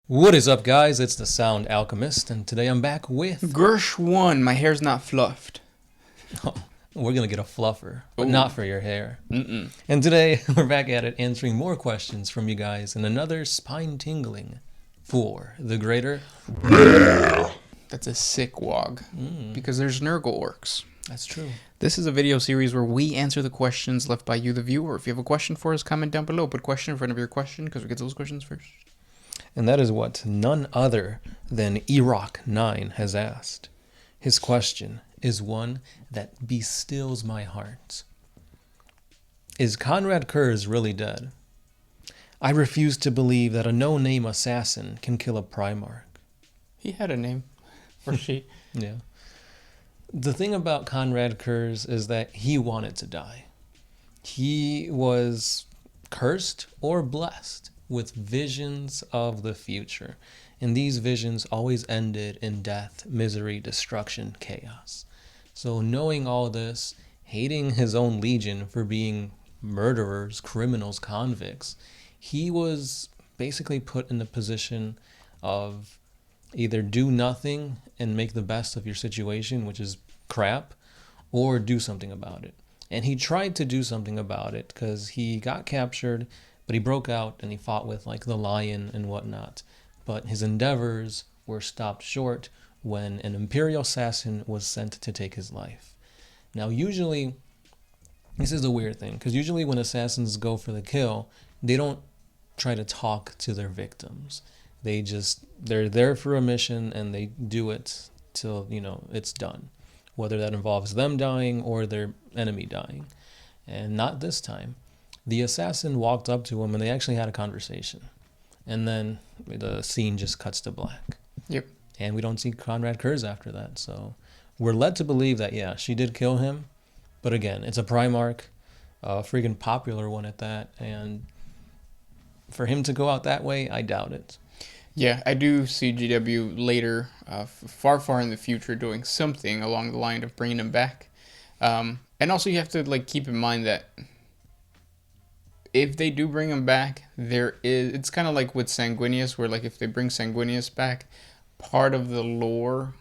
What is up, guys? It's the Sound Alchemist, and today I'm back with... Gersh 1, my hair's not fluffed. We're gonna get a fluffer, but Ooh. not for your hair. Mm-mm. And today, we're back at it answering more questions from you guys in another spine-tingling for the greater... That's a sick WAAAGH, because there's Nurgle orcs. That's true. This is a video series where we answer the questions left by you, the viewer. If you have a question for us, comment down below. Put question in front of your question, because we get those questions first. And that is what none other than Erock9 has asked. His question is one that bestills my heart. Is Konrad Curze really dead? I refuse to believe that a no-name assassin can kill a Primarch. He had a name. Or she. Yeah. The thing about Konrad Curze is that he wanted to die. He was cursed or blessed with visions of the future. And these visions always ended in death, misery, destruction, chaos. So knowing all this, hating his own legion for being murderers, criminals, convicts, he was basically put in the position of either do nothing and make the best of your situation, which is crap, or do something about it. And he tried to do something about it because he got captured, but he broke out and he fought with like the lion and whatnot. But his endeavors were stopped short when an Imperial assassin was sent to take his life. Now usually, this is the weird thing, because usually when assassins go for the kill, they don't try to talk to their victims. They're there for a mission and they do it till, it's done. Whether that involves them dying or their enemy dying. And not this time. The assassin walked up to him and they actually had a conversation. And then the scene just cuts to black. Yep. And we don't see Konrad Curze after that. So we're led to believe that, yeah, she did kill him. But again, it's a Primarch, a freaking popular one at that. And for him to go out that way, I doubt it. Yeah, I do see GW later, far in the future, doing something along the line of bringing him back. And also you have to keep in mind that if they do bring him back, it's kind of like with Sanguinius, where if they bring Sanguinius back, part of the lore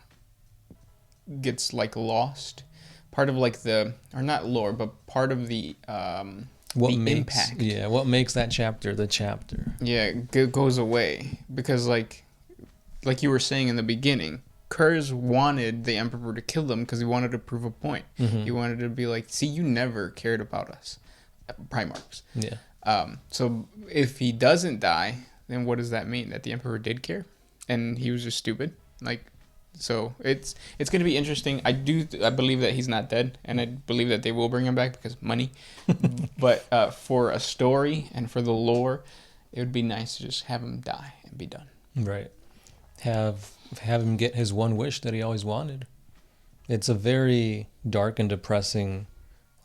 gets lost. Part of or not lore, but part of the impact. Yeah, what makes that chapter the chapter. Yeah, it goes away because like you were saying in the beginning, Curze wanted the Emperor to kill them because he wanted to prove a point. Mm-hmm. He wanted to be like, see, you never cared about us, Primarchs. Yeah. So if he doesn't die, then what does that mean? That the Emperor did care, and he was just stupid. So it's going to be interesting. I believe that he's not dead, and I believe that they will bring him back because money. But for a story and for the lore, it would be nice to just have him die and be done. Right. Have him get his one wish that he always wanted. It's a very dark and depressing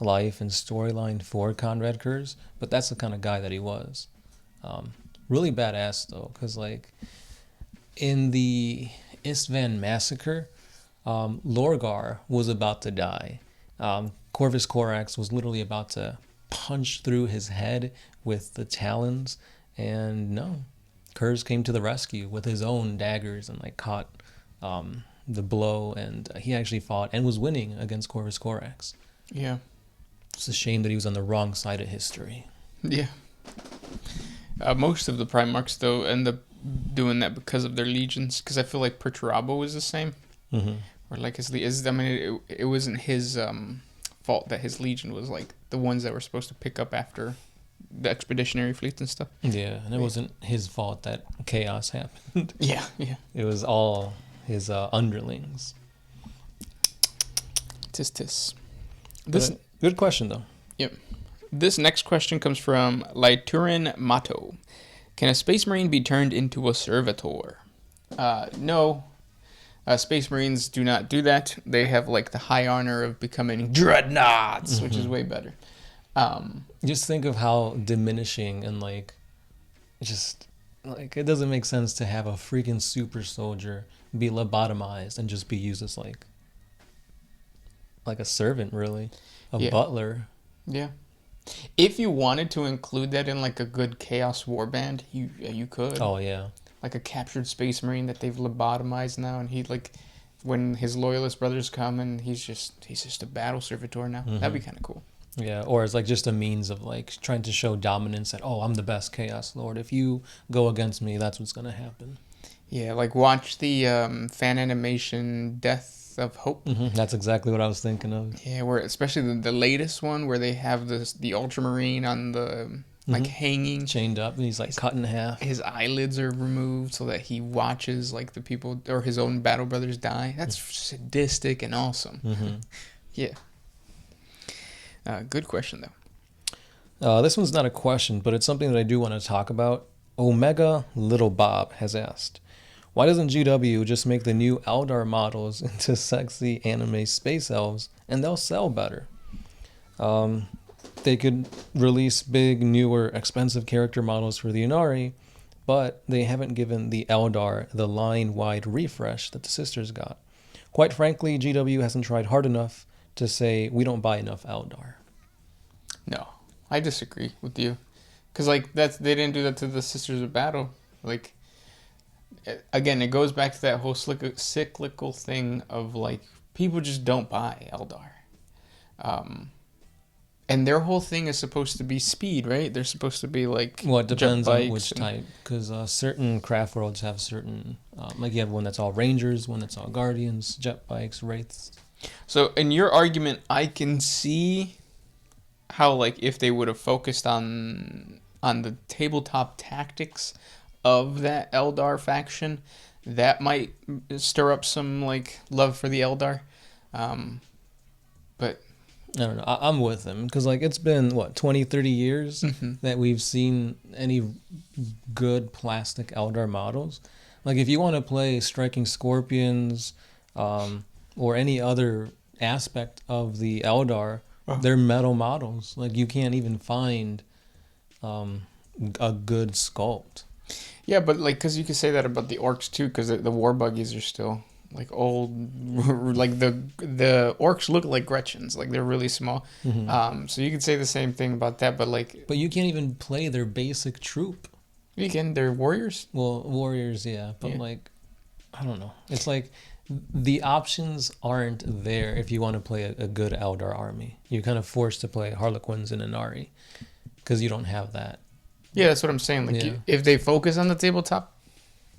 life and storyline for Konrad Curze, but that's the kind of guy that he was. Really badass though, because in the Istvan massacre, Lorgar was about to die. Corvus Corax was literally about to punch through his head with the talons, and no, Curze came to the rescue with his own daggers and caught the blow, and he actually fought and was winning against Corvus Corax. Yeah. It's a shame that he was on the wrong side of history. Yeah. Most of the Primarchs though end up doing that because of their legions, because I feel like Perturabo was the same. Mm-hmm. Or it wasn't his fault that his legion was the ones that were supposed to pick up after the expeditionary fleets and stuff. Yeah, and it wasn't his fault that chaos happened. Yeah. It was all his underlings. Tis. Good question though. Yep. This next question comes from Laiturin Mato. Can a Space Marine be turned into a Servitor? No. Space Marines do not do that. They have the high honor of becoming dreadnoughts, Mm-hmm. which is way better. Just think of how diminishing and it doesn't make sense to have a freaking super soldier be lobotomized and just be used as like a servant, really, a butler. Yeah. If you wanted to include that in a good Chaos Warband, you could. Oh yeah. like a captured space marine that they've lobotomized now, and he like when his loyalist brothers come and he's just a battle servitor now. That'd be kind of cool. Yeah, or it's like just a means of like trying to show dominance that, oh, I'm the best Chaos Lord. If you go against me, that's what's gonna happen. Yeah, like watch the fan animation Death of Hope. That's exactly what I was thinking of. Yeah, where especially the latest one where they have the Ultramarine on the like hanging, chained up, and he's like cut in half. His eyelids are removed so that he watches like the people or his own battle brothers die. That's sadistic and awesome. Yeah. Good question though. This one's not a question, but it's something that I do want to talk about. Omega Little Bob has asked, why doesn't GW just make the new Eldar models into sexy anime space elves and they'll sell better? They could release big, newer, expensive character models for the Inari, but they haven't given the Eldar the line-wide refresh that the sisters got. Quite frankly, GW hasn't tried hard enough to say we don't buy enough Eldar. No, I disagree with you. Because, like, they didn't do that to the Sisters of Battle. Like, again, it goes back to that whole cyclical thing of, like, people just don't buy Eldar. And their whole thing is supposed to be speed, right? They're supposed to be, like, well, it depends on which type. Because certain craft worlds have certain, like, you have one that's all Rangers, one that's all Guardians, jet bikes, Wraiths. So, in your argument, I can see how, like, if they would have focused on the tabletop tactics of that Eldar faction, that might stir up some, like, love for the Eldar. But I don't know. I'm with them because, like, it's been, 20, 30 years that we've seen any good plastic Eldar models. Like, if you want to play Striking Scorpions or any other aspect of the Eldar, they're metal models. Like, you can't even find a good sculpt. Yeah, but, like, because you could say that about the orcs, too, because the war buggies are still, like, old. Like, the orcs look like Gretchens. Like, they're really small. So you could say the same thing about that, but, like... But you can't even play their basic troop. You can. They're warriors? Well, warriors, yeah. But, like, I don't know. It's like... The options aren't there if you want to play a good Eldar army. You're kind of forced to play Harlequins and Inari because you don't have that. Yeah, that's what I'm saying. Like, if they focus on the tabletop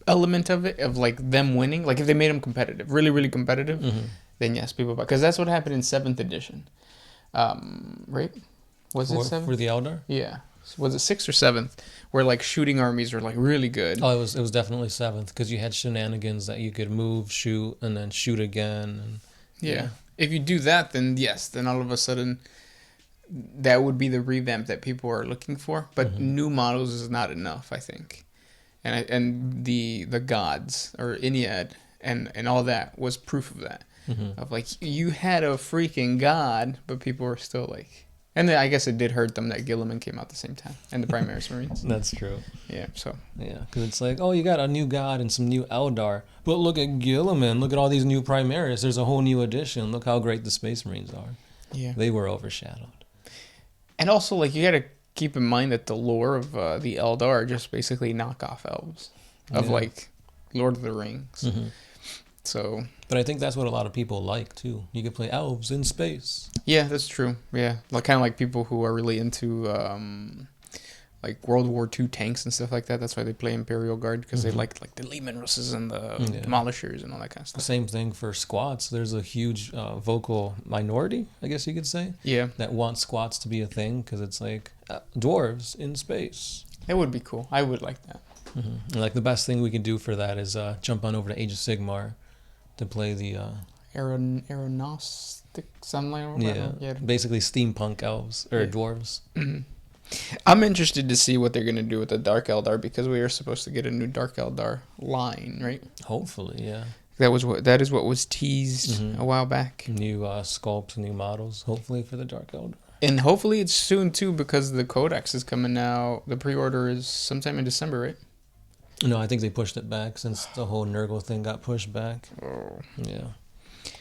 element of it, of like them winning, like if they made them competitive, really, really competitive, then yes, people buy. Because that's what happened in 7th edition, right? Was it 7th? For the Eldar? Yeah. Was it 6th or 7th? Where like shooting armies were like really good. Oh, it was definitely 7th because you had shenanigans that you could move, shoot, and then shoot again. And, yeah. If you do that, then yes, then all of a sudden that would be the revamp that people are looking for. But new models is not enough, I think. And the gods or Iliad and all that was proof of that. Of like you had a freaking god, but people were still like. And then I guess it did hurt them that Gilliman came out at the same time and the Primaris Marines. That's true. Yeah, so. Yeah, because it's like, oh, you got a new god and some new Eldar. But look at Gilliman. Look at all these new Primaris. There's a whole new edition. Look how great the Space Marines are. Yeah. They were overshadowed. And also, like, you got to keep in mind that the lore of the Eldar are just basically knockoff elves of, like, Lord of the Rings. So... But I think that's what a lot of people like, too. You could play elves in space. Yeah, that's true. Yeah. Like, kind of like people who are really into, like, World War II tanks and stuff like that. That's why they play Imperial Guard, because they like the Lehman Russes and the Demolishers and all that kind of stuff. Same thing for squats. There's a huge vocal minority, I guess you could say. Yeah. That wants squats to be a thing, because it's like, dwarves in space. That would be cool. I would like that. And like, the best thing we can do for that is jump on over to Age of Sigmar to play the aeronautic something or whatever. Yeah, basically steampunk elves or dwarves. I'm interested to see what they're gonna do with the Dark Eldar, because we are supposed to get a new Dark Eldar line, right? Hopefully, yeah. That is what was teased a while back. New sculpts, new models, hopefully for the Dark Eldar. And hopefully it's soon too, because the Codex is coming now. The pre-order is sometime in December, right? No, I think they pushed it back since the whole Nurgle thing got pushed back. Oh. Yeah.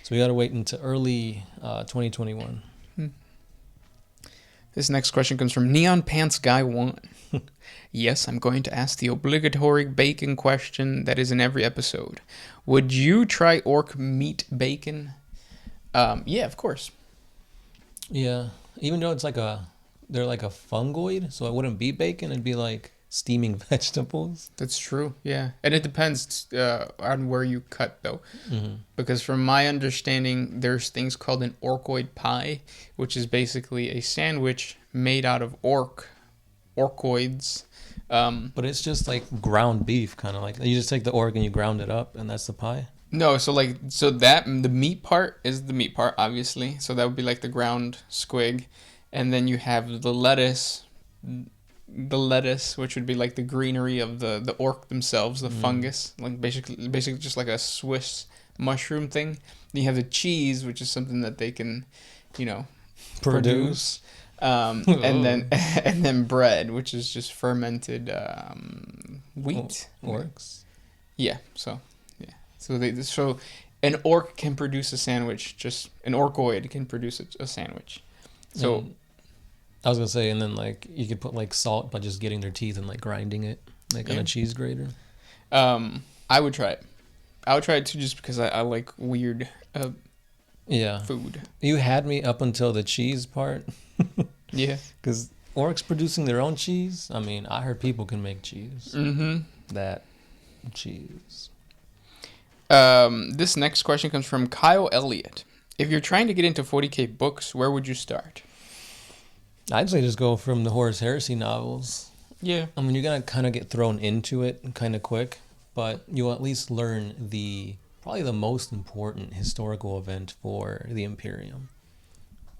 So we got to wait until early 2021. This next question comes from Neon Pants Guy 1. Yes, I'm going to ask the obligatory bacon question that is in every episode. Would you try orc meat bacon? Yeah, of course. Yeah, even though they're like a fungoid, so it wouldn't be bacon. It'd be like steaming vegetables. That's true. Yeah, and it depends on where you cut though, Mm-hmm. because from my understanding, there's things called an orcoid pie, which is basically a sandwich made out of orcoids. But it's just like ground beef, kind of like you just take the orc and you ground it up, and that's the pie. No, so that the meat part is the meat part, obviously. So that would be like the ground squig, and then you have the lettuce, which would be like the greenery of the orc themselves, the fungus, like basically just like a Swiss mushroom thing. You have the cheese, which is something that they can, you know, produce. And then bread, which is just fermented wheat. Orcs. Yeah. So so an orc can produce a sandwich. Just an orcoid can produce a sandwich. So. And I was gonna say, and then like you could put like salt by just getting their teeth and like grinding it, like on a cheese grater. I would try it. I would try it too, just because I like weird food. You had me up until the cheese part. Yeah. Because orcs producing their own cheese. I mean, I heard people can make cheese. Mm-hmm. That cheese. This next question comes from Kyle Elliott. If you're trying to get into 40K books, where would you start? I'd say just go from the Horus Heresy novels. Yeah. I mean, you're going to kind of get thrown into it kind of quick, but you'll at least learn probably the most important historical event for the Imperium.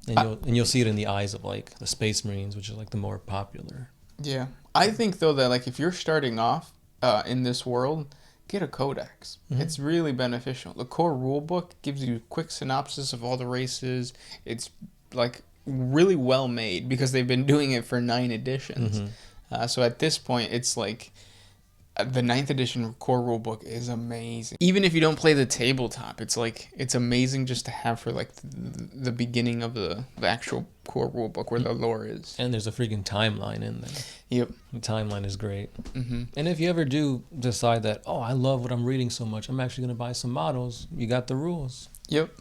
And you'll see it in the eyes of like the Space Marines, which is like the more popular. Yeah. I think though that like if you're starting off in this world, get a codex. Mm-hmm. It's really beneficial. The core rulebook gives you a quick synopsis of all the races. It's like really well made because they've been doing it for 9 editions. Mm-hmm. So at this point, it's like the 9th edition core rulebook is amazing. Even if you don't play the tabletop, it's amazing just to have for like the beginning of the actual core rulebook where the lore is. And there's a freaking timeline in there. Yep. The timeline is great. Mm-hmm. And if you ever do decide that, I love what I'm reading so much, I'm actually going to buy some models, you got the rules. Yep.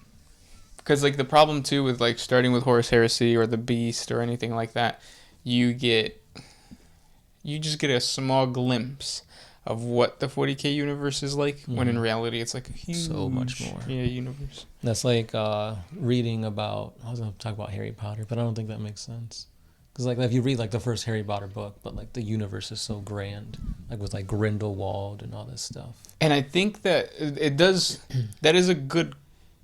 Because like the problem too with like starting with Horus Heresy or the Beast or anything like that, you just get a small glimpse of what the 40K universe is like, when in reality it's like a huge, so much more. Yeah, universe. That's like reading about. I was gonna talk about Harry Potter, but I don't think that makes sense. Because like if you read like the first Harry Potter book, but like the universe is so grand, like with like Grindelwald and all this stuff. And I think that it does. That is a good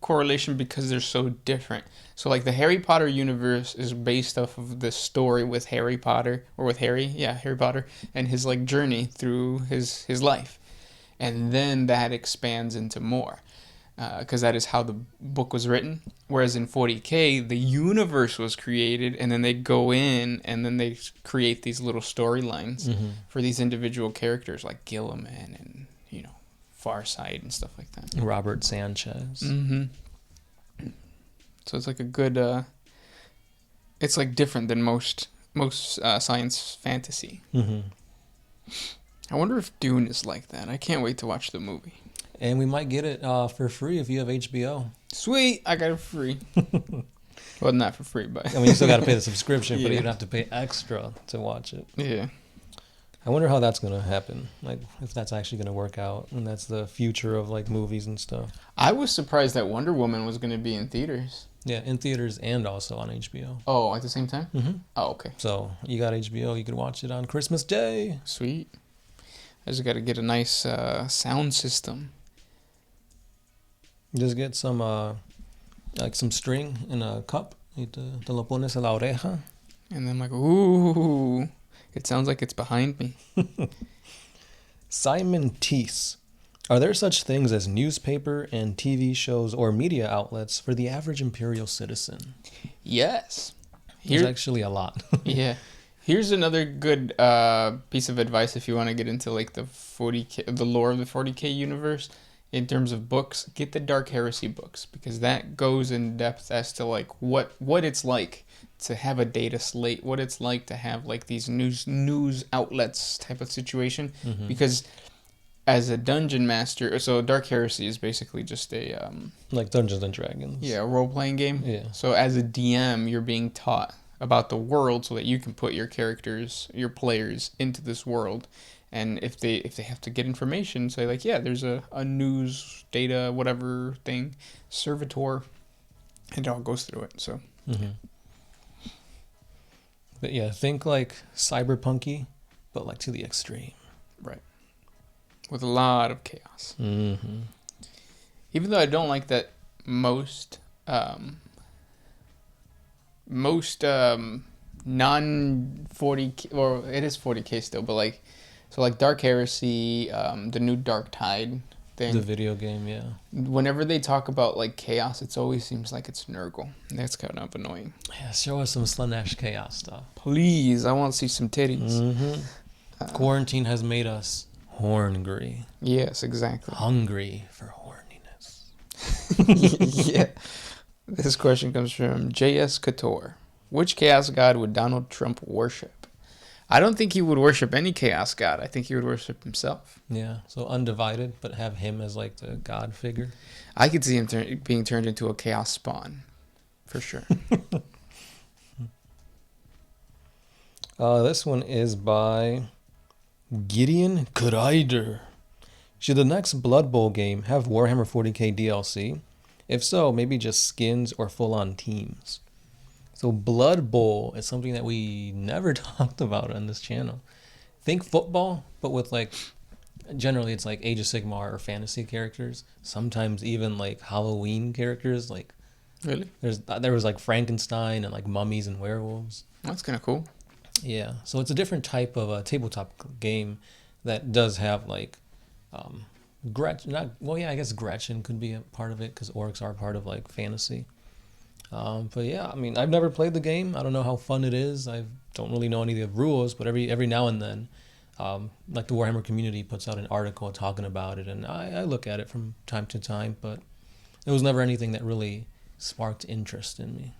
correlation because they're so different. So like the Harry Potter universe is based off of the story with Harry Potter Harry Potter and his like journey through his life, and then that expands into more because that is how the book was written. Whereas in 40K the universe was created and then they go in and then they create these little storylines for these individual characters like Gilliman and Farsight and stuff like that. Robert Sanchez. Mm-hmm. So it's like a good. It's like different than most science fantasy. Mm-hmm. I wonder if Dune is like that. I can't wait to watch the movie. And we might get it for free if you have HBO. Sweet, I got it free. Well, not for free, but I mean, you still got to pay the subscription, but you don't have to pay extra to watch it. Yeah. I wonder how that's going to happen. Like, if that's actually going to work out, and that's the future of like movies and stuff. I was surprised that Wonder Woman was going to be in theaters. Yeah, in theaters and also on HBO. Oh, at the same time? Mm-hmm. Oh, okay. So you got HBO, you could watch it on Christmas Day. Sweet. I just got to get a nice sound system. Just get some like some string in a cup. Y te lo pones a la oreja. And then I'm like, ooh, it sounds like it's behind me. Simon Teese. Are there such things as newspaper and TV shows or media outlets for the average imperial citizen? Yes. There's actually a lot. Yeah. Here's another good piece of advice if you want to get into like the 40K, the lore of the 40K universe. In terms of books, get the Dark Heresy books because that goes in depth as to like what it's like to have a data slate, what it's like to have like these news outlets type of situation. Because as a dungeon master, so Dark Heresy is basically just a like Dungeons and Dragons. Yeah, a role playing game. Yeah. So as a DM, you're being taught about the world so that you can put your characters, your players into this world. And if they have to get information, say like, yeah, there's a news data whatever thing, servitor, and it all goes through it. So. But yeah, think like cyberpunky, but like to the extreme. Right. With a lot of chaos. Even though I don't like that most non 40K, or it is 40K still, but like, so like Dark Heresy, the new Darktide thing. The video game, yeah. Whenever they talk about like chaos, it always seems like it's Nurgle. That's kind of annoying. Yeah, show us some Slanesh chaos stuff. Please, I want to see some titties. Quarantine has made us horngry. Yes, exactly. Hungry for horniness. Yeah. This question comes from J.S. Couture. Which chaos god would Donald Trump worship? I don't think he would worship any chaos god. I think he would worship himself. Yeah, so undivided, but have him as like the god figure. I could see him being turned into a chaos spawn, for sure. This one is by Gideon Kreider. Should the next Blood Bowl game have Warhammer 40K DLC? If so, maybe just skins or full-on teams. So Blood Bowl is something that we never talked about on this channel. Think football, but with like, generally it's like Age of Sigmar or fantasy characters. Sometimes even like Halloween characters. Like, Really? there was like Frankenstein and like mummies and werewolves. That's kind of cool. Yeah, so it's a different type of a tabletop game that does have like, Gretchen. I guess Gretchen could be a part of it because orcs are part of like fantasy. But yeah, I mean, I've never played the game. I don't know how fun it is. I don't really know any of the rules, but every now and then, like the Warhammer community puts out an article talking about it, and I look at it from time to time, but it was never anything that really sparked interest in me.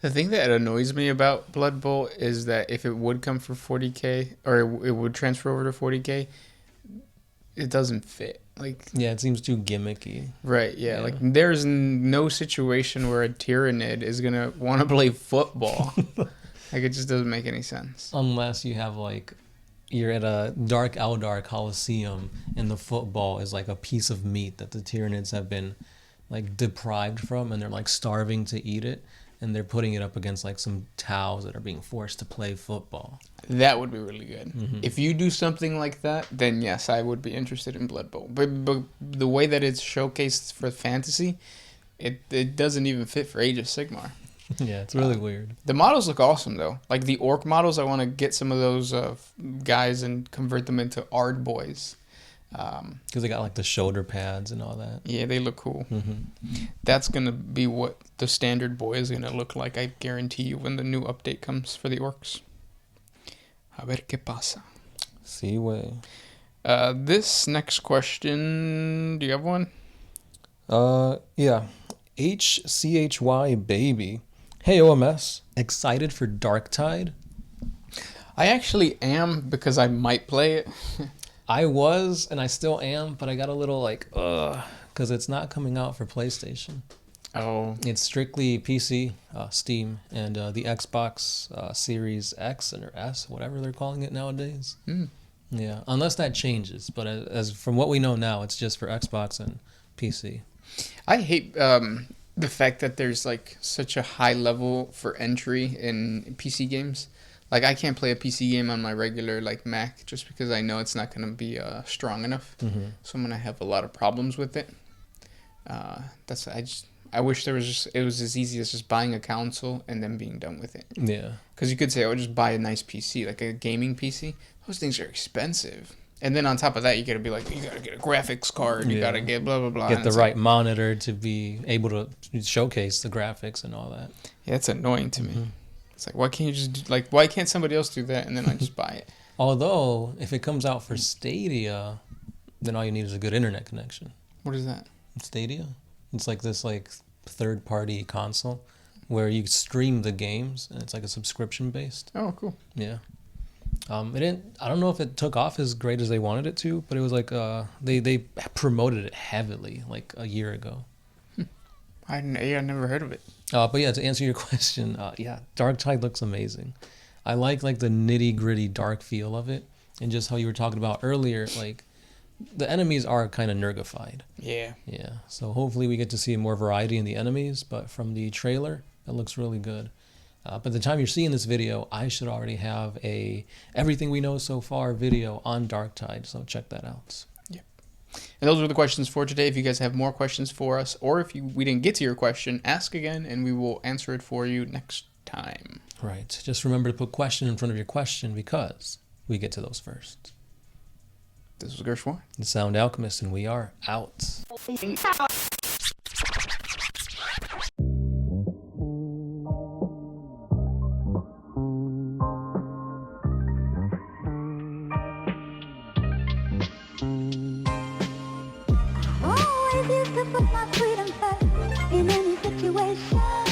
The thing that annoys me about Blood Bowl is that if it would come for 40K, or it would transfer over to 40K, it doesn't fit. Like, yeah, it seems too gimmicky. Right, yeah. Like, there's no situation where a Tyranid is going to want to play football. Like, it just doesn't make any sense. Unless you have, like, you're at a Dark Eldar Coliseum, and the football is, like, a piece of meat that the Tyranids have been, like, deprived from, and they're, like, starving to eat it. And they're putting it up against like some Taus that are being forced to play football. That would be really good. If you do something like that, then yes, I would be interested in Blood Bowl. But the way that it's showcased for fantasy, it doesn't even fit for Age of Sigmar. Yeah, it's really weird. The models look awesome though. Like the orc models, I want to get some of those guys and convert them into Ard boys. Because they got like the shoulder pads and all that. Yeah, they look cool. That's going to be what the standard boy is going to look like, I guarantee you, when the new update comes for the orcs. A ver qué pasa. See way. This next question, do you have one? Yeah. HCHY baby. Hey OMS, excited for Darktide? I actually am, because I might play it. I was, and I still am, but I got a little like, because it's not coming out for PlayStation. Oh. It's strictly PC, Steam, and the Xbox Series X or S, whatever they're calling it nowadays. Yeah, unless that changes. But as from what we know now, it's just for Xbox and PC. I hate the fact that there's like such a high level for entry in PC games. Like, I can't play a PC game on my regular, like, Mac just because I know it's not going to be strong enough. So I'm going to have a lot of problems with it. I wish it was as easy as just buying a console and then being done with it. Yeah. Because you could say, oh, just buy a nice PC, like a gaming PC. Those things are expensive. And then on top of that, you got to be like, you got to get a graphics card. You got to get blah, blah, blah. Get the right monitor to be able to showcase the graphics and all that. Yeah, it's annoying to me. It's like, why can't you just why can't somebody else do that and then I just buy it? Although, if it comes out for Stadia, then all you need is a good internet connection. What is that? Stadia? It's like this like third-party console where you stream the games, and it's like a subscription based. Oh, cool. Yeah. It didn't. I don't know if it took off as great as they wanted it to, but it was like they promoted it heavily like a year ago. I never heard of it. But yeah, to answer your question, yeah, Darktide looks amazing. I like the nitty gritty dark feel of it, and just how you were talking about earlier, like the enemies are kind of nergified. Yeah. Yeah. So hopefully we get to see more variety in the enemies, but from the trailer, it looks really good. By the time you're seeing this video, I should already have a everything we know so far video on Darktide, so check that out. Yep. And those were the questions for today. If you guys have more questions for us, or if we didn't get to your question, ask again, and we will answer it for you next time. Right. Just remember to put question in front of your question because we get to those first. This was Gershwin. The Sound Alchemist, and we are out. Always used to put my freedom first in any situation.